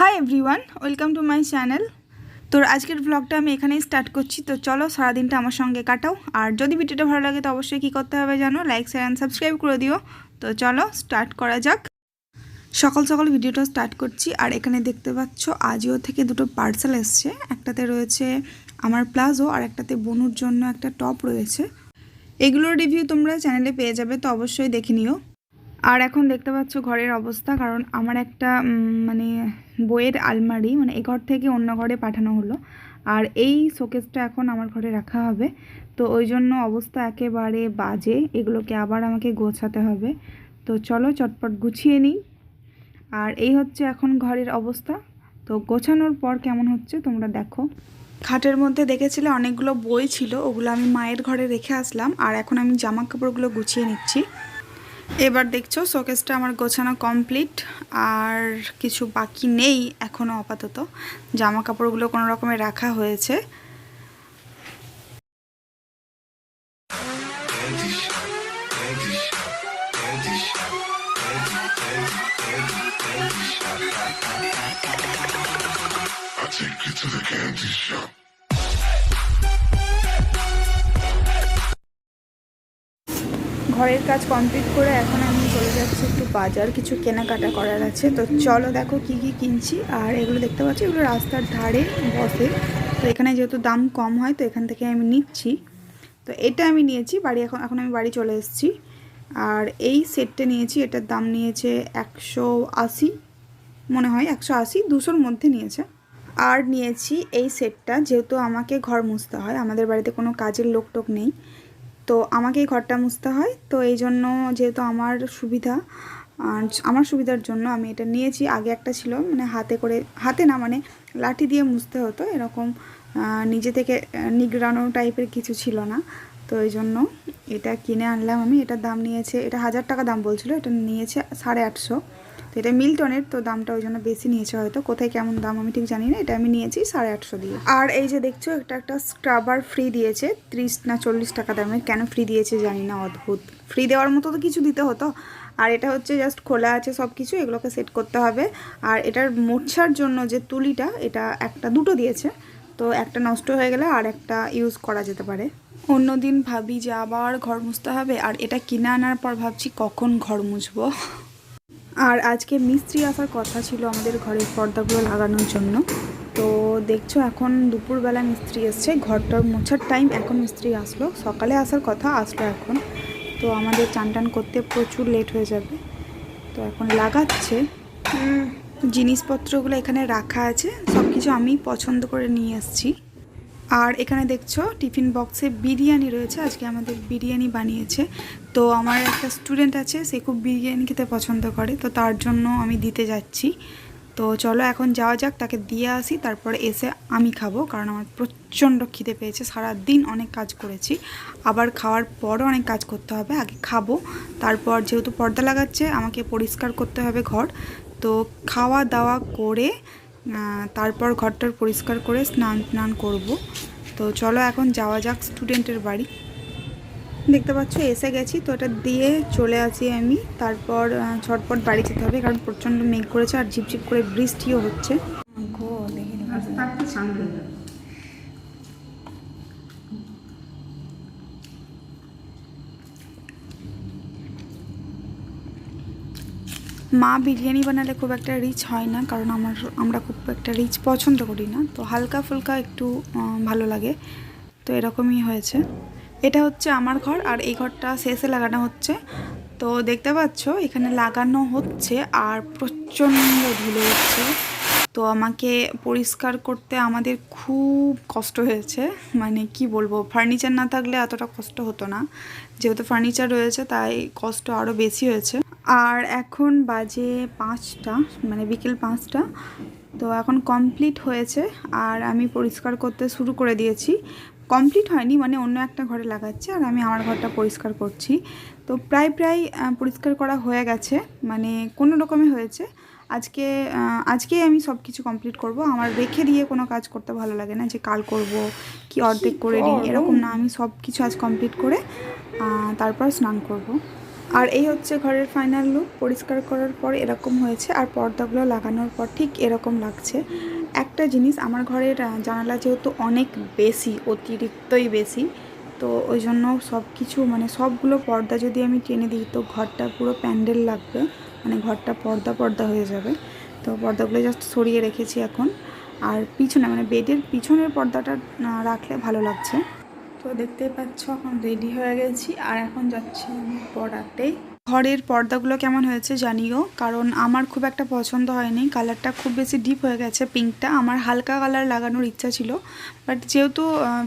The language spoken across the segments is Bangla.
Hi everyone, welcome to my channel. তোর আজকের ব্লগটা আমি এখানেই স্টার্ট করছি। তো চলো সারাদিনটা আমার সঙ্গে কাটাও। আর যদি ভিডিওটা ভালো লাগে তো অবশ্যই কী করতে হবে জানো, লাইক শেয়ার অ্যান্ড সাবস্ক্রাইব করে দিও। তো চলো স্টার্ট করা যাক। সকাল সকাল ভিডিওটা স্টার্ট করছি। আর এখানে দেখতে পাচ্ছ আজিও থেকে দুটো পার্সেল এসছে। একটাতে রয়েছে আমার প্লাজো আর একটাতে বনুর জন্য একটা টপ রয়েছে। এগুলোর রিভিউ তোমরা চ্যানেলে পেয়ে যাবে, তো অবশ্যই দেখে নিও। আর এখন দেখতে পাচ্ছ ঘরের অবস্থা, কারণ আমার একটা বইয়ের আলমারি এই ঘর থেকে অন্য ঘরে পাঠানো হলো। আর এই শোকেসটা এখন আমার ঘরে রাখা হবে, তো ওই জন্য অবস্থা একেবারে বাজে। এগুলোকে আবার আমাকে গোছাতে হবে। তো চলো চটপট গুছিয়ে নিই। আর এই হচ্ছে এখন ঘরের অবস্থা। তো গোছানোর পর কেমন হচ্ছে তোমরা দেখো। খাটের মধ্যে দেখেছিলে অনেকগুলো বই ছিল, ওগুলো আমি মায়ের ঘরে রেখে আসলাম। আর এখন আমি জামা কাপড়গুলো গুছিয়ে নিচ্ছি। এবার দেখছো শোকেসটা আমার গোছানো কমপ্লিট, আর কিছু বাকি নেই এখনও আপাতত। জামা কাপড়গুলো কোনো রকমে রাখা হয়েছে। ঘরের কাজ কমপ্লিট করে এখন আমি চলে যাচ্ছি একটু বাজার, কিছু কেনাকাটা করার আছে। তো চলো দেখো কি কি কিনছি। আর এগুলো দেখতে পাচ্ছি, এগুলো রাস্তার ধারে বসে। তো এখানে যেহেতু দাম কম হয় তো এখান থেকে আমি নিচ্ছি। তো এটা আমি নিয়েছি বাড়ি, এখন আমি বাড়ি চলে এসেছি। আর এই সেটটা নিয়েছি, এটার দাম নিয়েছে 180, মনে হয় 180, 200-র মধ্যে নিয়েছে। আর নিয়েছি এই সেটটা, যেহেতু আমাকে ঘর মুছতে হয়, আমাদের বাড়িতে কোনো কাজের লোক টোক নেই, তো আমাকেই ঘরটা মুছতে হয়। তো এই জন্য যেহেতু আমার সুবিধার জন্য আমি এটা নিয়েছি। আগে একটা ছিল হাতে না লাঠি দিয়ে মুছতে হতো, এরকম নিজে থেকে নিগড়ানো টাইপের কিছু ছিল না। তো এই জন্য এটা কিনে আনলাম আমি। এটার দাম নিয়েছে, এটা 1000 টাকা দাম বলছিল, এটা নিয়েছে 850। তো এটা মিল্টনের, তো দামটা ওই জন্য বেশি নিয়েছে হয়তো, কোথায় কেমন দাম আমি ঠিক জানি না। এটা আমি নিয়েছি 850 দিয়ে। আর এই যে দেখছো এটা একটা স্ক্রাবার ফ্রি দিয়েছে, 30 না 40 টাকা দামের। কেন ফ্রি দিয়েছে জানি না, অদ্ভুত। ফ্রি দেওয়ার মতো তো কিছু দিতে হতো। আর এটা হচ্ছে জাস্ট খোলা আছে সব কিছু, এগুলোকে সেট করতে হবে। আর এটার মোছার জন্য যে তুলিটা, এটা দুটো দিয়েছে। তো একটা নষ্ট হয়ে গেলে আর একটা ইউজ করা যেতে পারে। অন্যদিন ভাবি যে আবার ঘর মুছতে হবে, আর এটা কিনে আনার পর ভাবছি কখন ঘর মুছবো। আর আজকে মিস্ত্রি আসার কথা ছিল আমাদের ঘরের পর্দাগুলো লাগানোর জন্য। তো দেখছো এখন দুপুরবেলা মিস্ত্রি এসছে, ঘরটার মোছার টাইম এখন মিস্ত্রি আসলো। সকালে আসার কথা, আসলো এখন। তো আমাদের চান টান করতে প্রচুর লেট হয়ে যাবে। তো এখন লাগাচ্ছে। জিনিসপত্রগুলো এখানে রাখা আছে, সব কিছু আমি পছন্দ করে নিয়ে এসেছি। আর এখানে দেখছো টিফিন বক্সে বিরিয়ানি রয়েছে, আজকে আমাদের বিরিয়ানি বানিয়েছে। তো আমার একটা স্টুডেন্ট আছে, সে খুব বিরিয়ানি খেতে পছন্দ করে, তো তার জন্য আমি দিতে যাচ্ছি। তো চলো এখন যাওয়া যাক, তাকে দিয়ে আসি, তারপরে এসে আমি খাবো। কারণ আমার প্রচণ্ড খিদে পেয়েছে, সারাদিন অনেক কাজ করেছি, আবার খাওয়ার পরও অনেক কাজ করতে হবে। আগে খাবো, তারপর যেহেতু পর্দা লাগাচ্ছে আমাকে পরিষ্কার করতে হবে ঘর। তো খাওয়া দাওয়া করে তারপর ঘরটার পরিষ্কার করে স্নান করব। তো চলো এখন যাওয়া যাক স্টুডেন্টের বাড়ি। দেখতে পাচ্ছ এসে গেছি, তো এটা দিয়ে চলে আসি আমি। তারপর ঝটপট বাড়ি যেতে হবে, কারণ প্রচণ্ড মেঘ করেছে আর ঝিপঝিপ করে বৃষ্টিও হচ্ছে। মা বিরিয়ানি বানালে খুব একটা রিচ হয় না, কারণ আমরা খুব একটা রিচ পছন্দ করি না, তো হালকা ফুলকা একটু ভালো লাগে। তো এরকমই হয়েছে। এটা হচ্ছে আমার ঘর, আর এই ঘরটা শেষে লাগানো হচ্ছে। তো দেখতে পাচ্ছ এখানে লাগানো হচ্ছে আর প্রচণ্ড ধুলো হচ্ছে। তো আমাকে পরিষ্কার করতে আমাদের খুব কষ্ট হয়েছে, কি বলবো, ফার্নিচার না থাকলে এতটা কষ্ট হতো না, যেহেতু ফার্নিচার রয়েছে তাই কষ্ট আরও বেশি হয়েছে। আর এখন বাজে 5টা, বিকেল 5টা। তো এখন কমপ্লিট হয়েছে, আর আমি পরিষ্কার করতে শুরু করে দিয়েছি। কমপ্লিট হয়নি, অন্য একটা ঘরে লাগাচ্ছে, আর আমি আমার ঘরটা পরিষ্কার করছি। তো প্রায় পরিষ্কার করা হয়ে গেছে, কোনো রকমে হয়েছে। আজকে আমি সব কিছু কমপ্লিট করব। আমার রেখে দিয়ে কোনো কাজ করতে ভালো লাগে না, যে কাল করব কি অর্ধেক করে নিই, এরকম না। আমি সব কিছু আজ কমপ্লিট করে তারপর স্নান করব। আর এই হচ্ছে ঘরের ফাইনাল লুক। পরিষ্কার করার পর এরকম হয়েছে, আর পর্দাগুলো লাগানোর পর ঠিক এরকম লাগছে। একটা জিনিস, আমার ঘরের জানালা যেহেতু অনেক বেশি, অতিরিক্তই বেশি, তো ওই জন্য সব কিছু মানে সবগুলো পর্দা যদি আমি টেনে দিই তো ঘরটা পুরো প্যান্ডেল লাগবে, মানে ঘরটা পর্দা পর্দা হয়ে যাবে। তো পর্দাগুলো জাস্ট সরিয়ে রেখেছি এখন। আর পিছনে মানে বেডের পিছনের পর্দাটা রাখলে ভালো লাগছে। তো দেখতেই পাচ্ছ এখন রেডি হয়ে গেছি, আর এখন যাচ্ছি আমি পড়াতে। ঘরের পর্দাগুলো কেমন হয়েছে জানিও, কারণ আমার খুব একটা পছন্দ হয়নি, কালারটা খুব বেশি ডিপ হয়ে গেছে পিঙ্কটা। আমার হালকা কালার লাগানোর ইচ্ছা ছিল, বাট যেহেতু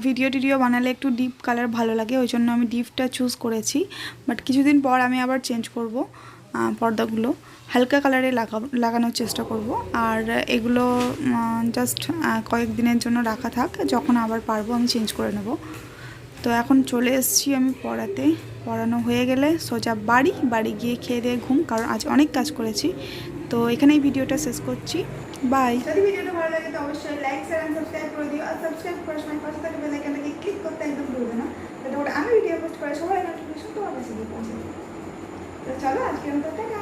ভিডিও টিডিও বানালে একটু ডিপ কালার ভালো লাগে, ওই জন্য আমি ডিপটা চুজ করেছি। বাট কিছুদিন পর আমি আবার চেঞ্জ করব পর্দাগুলো, হালকা কালারে লাগানোর চেষ্টা করব। আর এগুলো জাস্ট কয়েকদিনের জন্য রাখা থাক, যখন আবার পারবো আমি চেঞ্জ করে নেব। তো এখন চলে এসেছি আমি পড়াতে। পড়ানো হয়ে গেলে সোজা বাড়ি গিয়ে খেয়ে দিয়ে ঘুম, কারণ আজ অনেক কাজ করেছি। তো এখানেই ভিডিওটা শেষ করছি, বাই। যদি ভিডিওটা ভালো লাগে তো অবশ্যই লাইক শেয়ার এন্ড সাবস্ক্রাইব করে দিও, আর সাবস্ক্রাইব করার সময় পাশে থাকা বেল আইকনটাকে ক্লিক করতে একদম ভুলবে না, যাতে করে আমি ভিডিও পোস্ট করে সবার নোটিফিকেশন তোমার কাছে গিয়ে পৌঁছে। তো চলো আজকের মতো টাটা।